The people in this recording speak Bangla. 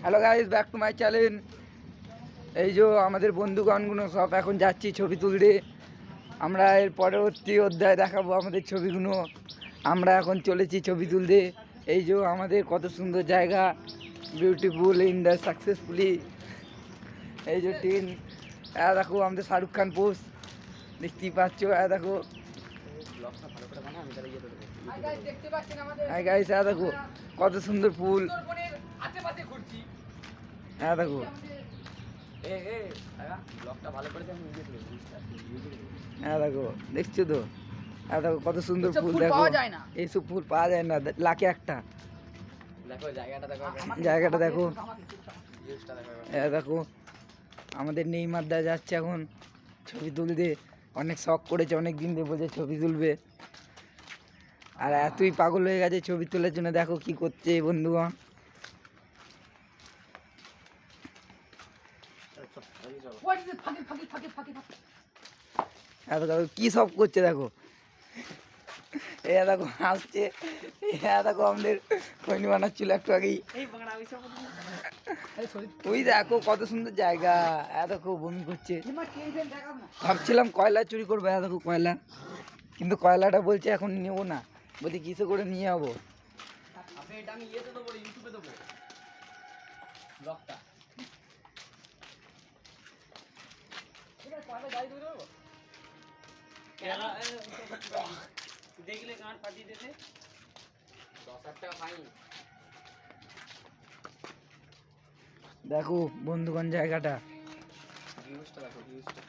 Hello guys, back to my channel. এই যে আমাদের বন্ধুগণগুলো সব এখন যাচ্ছি ছবি তুলতে। আমরা এর পরবর্তী অধ্যায় দেখাবো আমাদের ছবিগুলো। আমরা এখন চলেছি ছবি তুলতে। এই যে আমাদের কত সুন্দর জায়গা, বিউটিফুল ইন্ডিয়া সাকসেসফুলি। এই যে ট্রেন, দেখো আমাদের শাহরুখ খান পোস্ট দেখতেই পাচ্ছ। দেখো গাইস, দেখো কত সুন্দর ফুল। হ্যাঁ দেখো, হ্যাঁ দেখো, দেখছো তো? হ্যাঁ দেখো কত সুন্দর ফুল। দেখো এইসব ফুল পাওয়া যায় না, লাখে একটা। জায়গাটা দেখো, দেখো আমাদের নেইমার দা যাচ্ছে এখন ছবি তুলতে। অনেক শখ করেছে, অনেক দিন দিয়ে বলছে ছবি তুলবে, আর এতই পাগল হয়ে গেছে ছবি তোলার জন্য। দেখো কি করছে বন্ধুগণ। দেখো কি সব করছে, দেখো দেখো হাসছে। দেখো আমাদের খৈনি বানাচ্ছিল একটু আগেই। ওই দেখো কত সুন্দর জায়গা। দেখো বমি করছে। ভাবছিলাম কয়লা চুরি করবো, দেখো কয়লা, কিন্তু কয়লাটা বলছে এখন নেবো না, বলছি কিসে করে নিয়ে যাবো। দেখলে গান ফাটিয়ে দিতে 10,000 টাকা ফাইন। দেখো বন্ধুগণ জায়গাটা, ভিউজটা দেখো, ভিউজটা